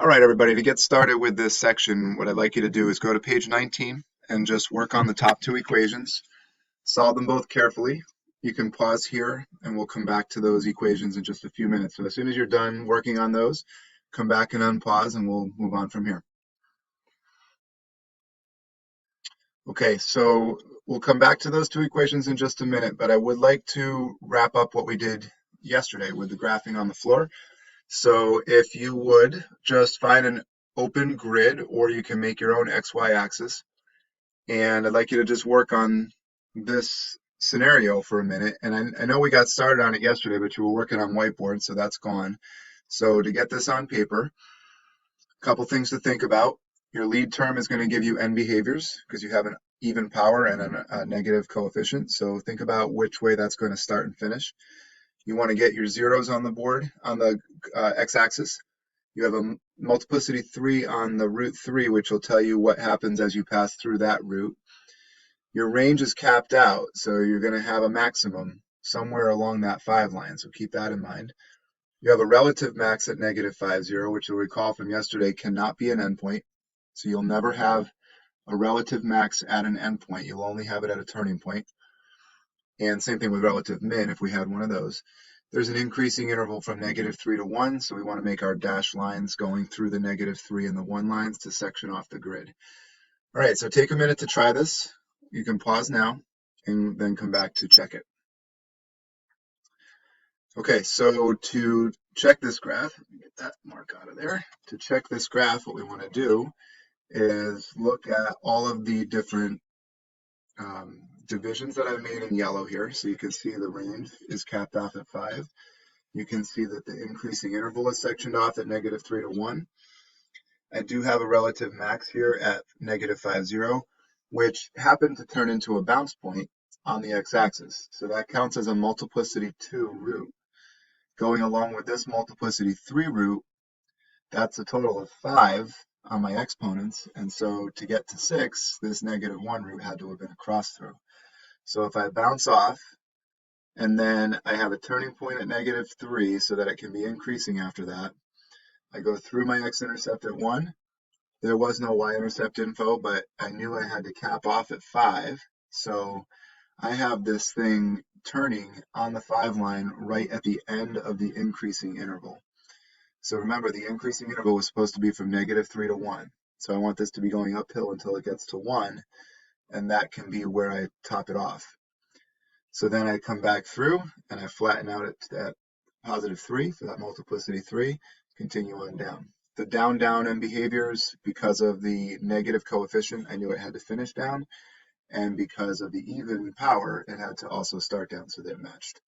All right, everybody, to get started with this section, what I'd like you to do is go to page 19 and just work on the top two equations. Solve them both carefully. You can pause here and we'll come back to those equations in just a few minutes. So as soon as you're done working on those, come back and unpause and we'll move on from here. Okay, so we'll come back to those two equations in just a minute, but I would like to wrap up what we did yesterday with the graphing on the floor. So if you would just find an open grid, or you can make your own XY axis. And I'd like you to just work on this scenario for a minute. And I know we got started on it yesterday, but you were working on whiteboard, so that's gone. So to get this on paper, a couple things to think about. Your lead term is going to give you n behaviors because you have an even power and a negative coefficient. So think about which way that's going to start and finish. You want to get your zeros on the board on the x-axis. You have a multiplicity 3 on the root 3, which will tell you what happens as you pass through that root. Your range is capped out, so you're going to have a maximum somewhere along that 5 line, so keep that in mind. You have a relative max at negative 5, 0, which you'll recall from yesterday cannot be an endpoint. So you'll never have a relative max at an endpoint. You'll only have it at a turning point. And same thing with relative min if we had one of those. There's an increasing interval from negative 3 to 1, so we want to make our dashed lines going through the negative 3 and the 1 lines to section off the grid. All right, so take a minute to try this. You can pause now and then come back to check it. Okay, so to check this graph, let me get that mark out of there. To check this graph, what we want to do is look at all of the different divisions that I've made in yellow here. So you can see the range is capped off at 5. You can see that the increasing interval is sectioned off at negative 3 to 1. I do have a relative max here at negative 5, 0, which happened to turn into a bounce point on the x-axis. So that counts as a multiplicity 2 root. Going along with this multiplicity 3 root, that's a total of 5 on my exponents. And so to get to 6, this negative 1 root had to have been a cross through. So if I bounce off, and then I have a turning point at negative 3 so that it can be increasing after that, I go through my x-intercept at 1. There was no y-intercept info, but I knew I had to cap off at 5. So I have this thing turning on the 5 line right at the end of the increasing interval. So remember, the increasing interval was supposed to be from negative 3 to 1. So I want this to be going uphill until it gets to 1, and that can be where I top it off. So then I come back through and I flatten out at positive 3 for that multiplicity 3, continue on down. The down and behaviors, because of the negative coefficient, I knew it had to finish down, and because of the even power, it had to also start down, so they're matched.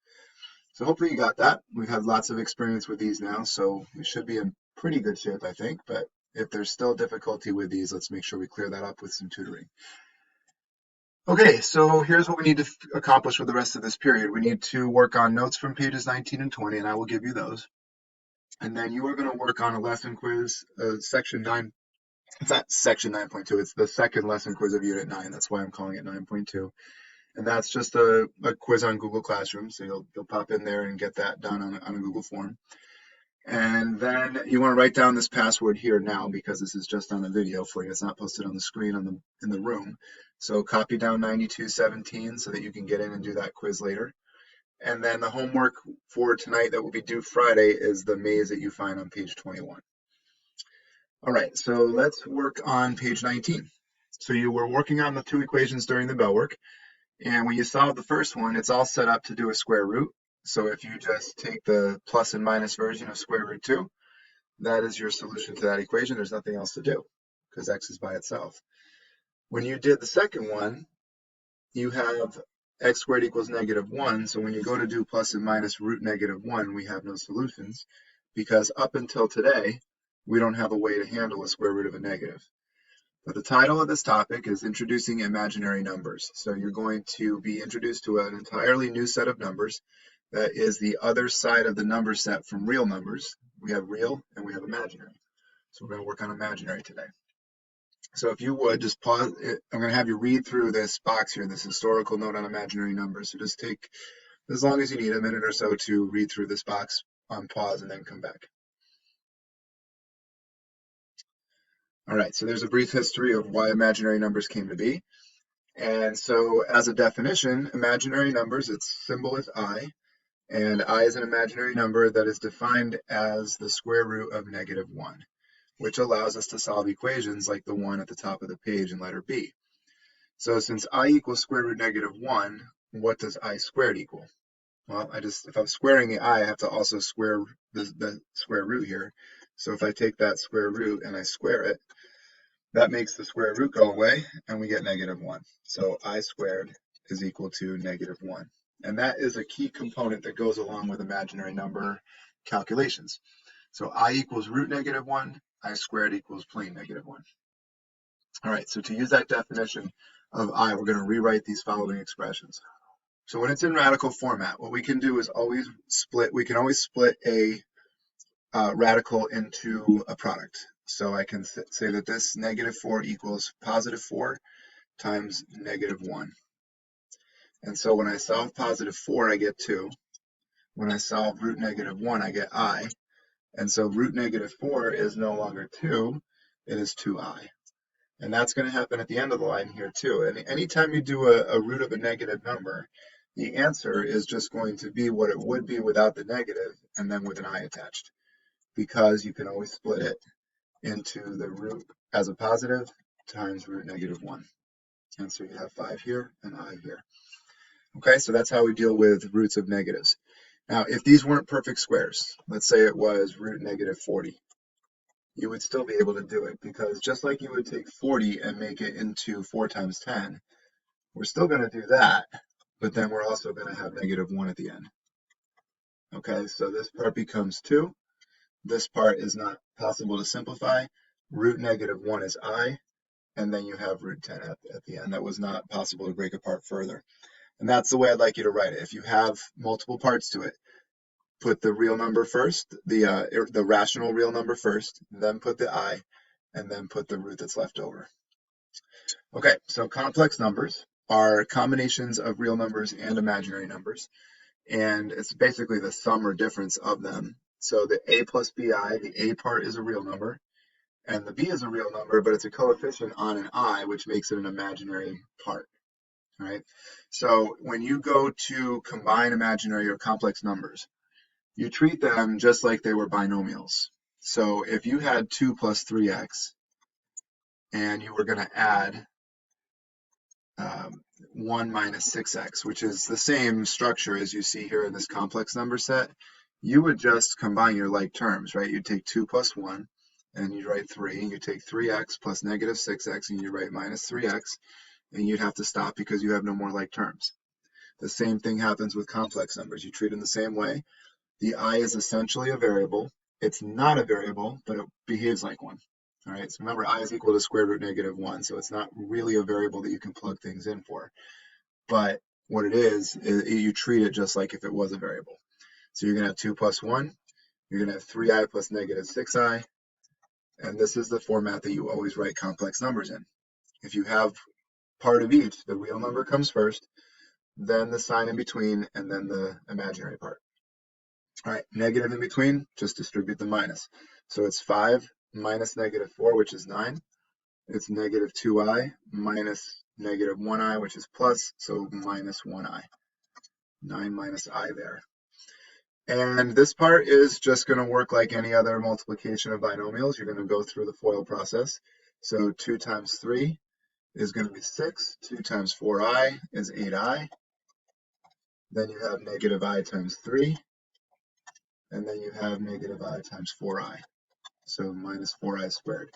So hopefully you got that. We've had lots of experience with these now, so we should be in pretty good shape, I think, but if there's still difficulty with these, let's make sure we clear that up with some tutoring. Okay, so here's what we need to accomplish for the rest of this period. We need to work on notes from pages 19 and 20, and I will give you those. And then you are going to work on a lesson quiz, section 9. It's not section 9.2, it's the second lesson quiz of unit 9. That's why I'm calling it 9.2. And that's just a quiz on Google Classroom. So you'll pop in there and get that done on a Google form. And then you want to write down this password here now because this is just on the video for you. It's not posted on the screen in the room. So copy down 9217 so that you can get in and do that quiz later. And then the homework for tonight that will be due Friday is the maze that you find on page 21. All right, so let's work on page 19. So you were working on the two equations during the bell work. And when you solve the first one, it's all set up to do a square root. So if you just take the plus and minus version of square root 2, that is your solution to that equation. There's nothing else to do because x is by itself. When you did the second one, you have x squared equals negative 1. So when you go to do plus and minus root negative 1, we have no solutions because up until today, we don't have a way to handle a square root of a negative. But the title of this topic is Introducing Imaginary Numbers. So you're going to be introduced to an entirely new set of numbers that is the other side of the number set from real numbers. We have real and we have imaginary. So we're going to work on imaginary today. So if you would, just pause. I'm going to have you read through this box here, this historical note on imaginary numbers. So just take as long as you need, a minute or so to read through this box on pause and then come back. All right, so there's a brief history of why imaginary numbers came to be. And so as a definition, imaginary numbers, its symbol is I, and I is an imaginary number that is defined as the square root of -1, which allows us to solve equations like the one at the top of the page in letter B. So since I equals square root -1, what does I squared equal? Well, if I'm squaring the I have to also square the square root here. So if I take that square root and I square it, that makes the square root go away, and we get -1. So I squared is equal to -1. And that is a key component that goes along with imaginary number calculations. So I equals root -1, I squared equals plain -1. All right, so to use that definition of I, we're going to rewrite these following expressions. So when it's in radical format, what we can do is we can always split a radical into a product. So I can say that this -4 equals +4 times -1. And so when I solve +4, I get 2. When I solve root -1, I get I. And so root -4 is no longer 2, it is 2I. And that's going to happen at the end of the line here too. And anytime you do a root of a negative number, the answer is just going to be what it would be without the negative and then with an I attached, because you can always split it into the root as a positive times root -1. And so you have 5 here and I here. Okay, so that's how we deal with roots of negatives. Now, if these weren't perfect squares, let's say it was root -40, you would still be able to do it, because just like you would take 40 and make it into 4 times 10, we're still going to do that, but then we're also going to have -1 at the end. Okay, so this part becomes 2. This part is not possible to simplify. Root -1 is I, and then you have root 10 at the end. That was not possible to break apart further. And that's the way I'd like you to write it. If you have multiple parts to it, put the real number first, the rational real number first, then put the I, and then put the root that's left over. Okay, so complex numbers are combinations of real numbers and imaginary numbers, and it's basically the sum or difference of them. So the A plus BI, the A part is a real number, and the B is a real number, but it's a coefficient on an I, which makes it an imaginary part. Right? So when you go to combine imaginary or complex numbers, you treat them just like they were binomials. So if you had 2 plus 3x and you were going to add 1 minus 6x, which is the same structure as you see here in this complex number set, you would just combine your like terms, right? You'd take 2 plus 1 and you'd write 3. You take 3x plus -6x and you write minus 3x, and you'd have to stop because you have no more like terms. The same thing happens with complex numbers. You treat them the same way. The I is essentially a variable. It's not a variable, but it behaves like one. All right, so remember, I is equal to square root -1, so it's not really a variable that you can plug things in for. But what it is you treat it just like if it was a variable. So you're going to have 2 plus 1. You're going to have 3i plus -6i. And this is the format that you always write complex numbers in. If you have part of each, the real number comes first, then the sign in between, and then the imaginary part. All right, negative in between, just distribute the minus. So it's 5 minus -4, which is 9. It's -2i minus -1i, which is plus, so minus 1i. 9 minus I there. And this part is just going to work like any other multiplication of binomials. You're going to go through the FOIL process. So 2 times 3 is going to be 6. 2 times 4i is 8i. Then you have -i times 3. And then you have -i times 4i. So minus 4i squared.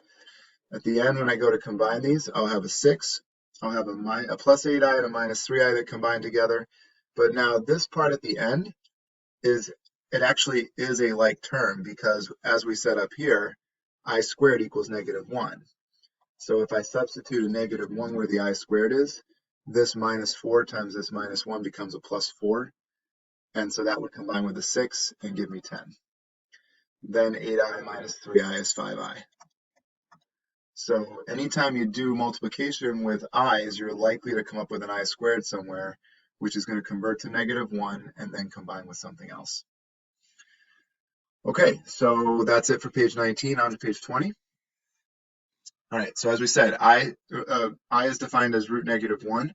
At the end, when I go to combine these, I'll have a 6. I'll have a plus 8i and a minus 3i that combine together. But now this part at the end it actually is a like term, because as we set up here, I squared equals -1. So if I substitute a -1 where the I squared is, this -4 times this -1 becomes a +4. And so that would combine with a 6 and give me 10. Then 8i minus 3i is 5i. So anytime you do multiplication with i's, you're likely to come up with an I squared somewhere, which is going to convert to -1 and then combine with something else. Okay, so that's it for page 19. On to page 20. All right, so as we said, I is defined as root -1.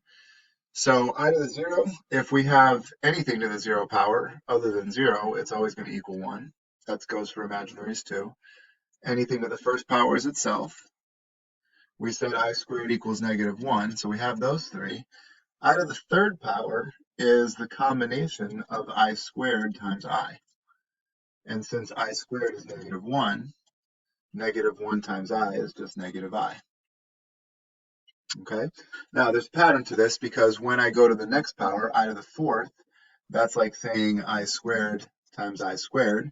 So I to the 0, if we have anything to the 0 power other than 0, it's always going to equal 1. That goes for imaginaries too. Anything to the first power is itself. We said I squared equals -1, so we have those three. I to the third power is the combination of I squared times I. And since I squared is -1, -1 times I is just -I. Okay, now there's a pattern to this because when I go to the next power, I to the fourth, that's like saying I squared times I squared,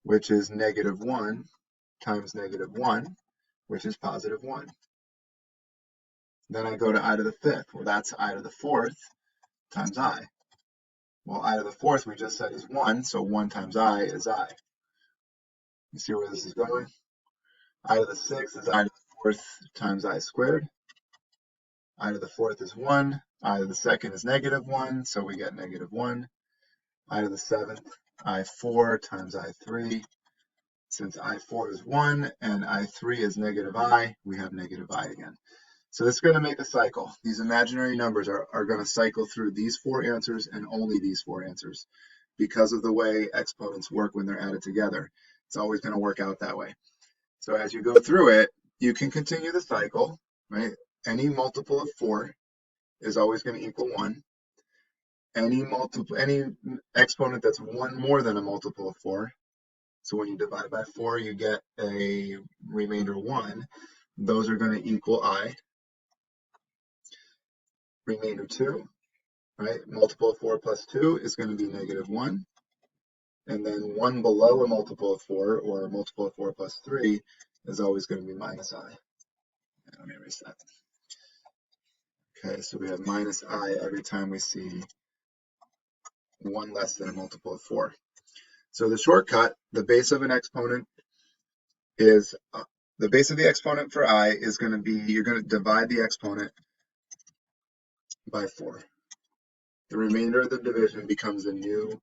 which is -1 times -1, which is +1. Then I go to I to the fifth. Well, that's I to the fourth times I. Well, I to the fourth we just said is 1, so 1 times I is I. You see where this is going? I to the sixth is I to the fourth times I squared. I to the fourth is 1. I to the second is -1, so we get -1. I to the seventh, I4 times I3. Since I4 is 1 and I3 is -I, we have -I again. So this is going to make a cycle. These imaginary numbers are going to cycle through these 4 answers and only these 4 answers. Because of the way exponents work when they're added together, it's always going to work out that way. So as you go through it, you can continue the cycle, right? Any multiple of 4 is always going to equal 1. Any exponent that's 1 more than a multiple of 4. So when you divide by 4, you get a remainder 1. Those are going to equal I. Remainder 2, right? Multiple of 4 plus 2 is going to be -1. And then 1 below a multiple of 4, or a multiple of 4 plus 3, is always going to be -I. Let me erase that. Okay, so we have -I every time we see 1 less than a multiple of 4. So the shortcut, the base of an exponent is, the base of the exponent for I is going to be, you're going to divide the exponent by 4. The remainder of the division becomes a new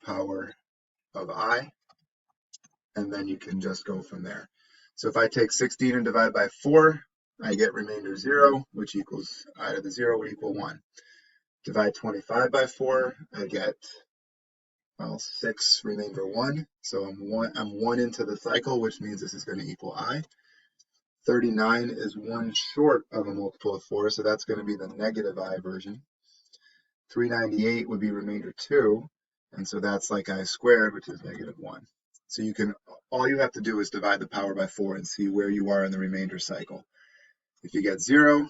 power of I, and then you can just go from there. So if I take 16 and divide by 4, I get remainder 0, which equals I to the 0 would equal 1. Divide 25 by 4, I get, well, 6 remainder 1. So I'm one into the cycle, which means this is going to equal I. 39 is 1 short of a multiple of 4, so that's going to be the -I version. 398 would be remainder 2, and so that's like I squared, which is -1. So you can, all you have to do is divide the power by 4 and see where you are in the remainder cycle. If you get 0,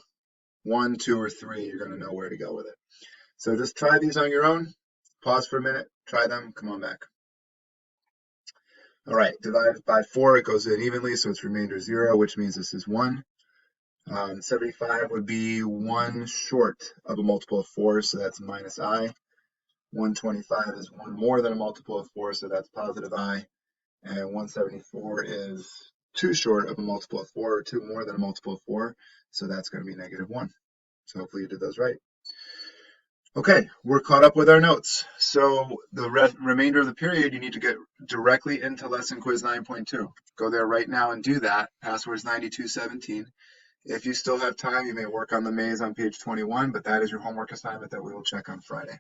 1, 2, or 3, you're going to know where to go with it. So just try these on your own. Pause for a minute, try them, come on back. All right, divided by 4, it goes in evenly, so it's remainder 0, which means this is 1. 75 would be 1 short of a multiple of 4, so that's -I. 125 is 1 more than a multiple of 4, so that's +I. And 174 is 2 short of a multiple of 4, or 2 more than a multiple of 4, so that's going to be -1. So hopefully you did those right. Okay, we're caught up with our notes. So the remainder of the period, you need to get directly into lesson quiz 9.2. Go there right now and do that. Password is 9217. If you still have time, you may work on the maze on page 21, but that is your homework assignment that we will check on Friday.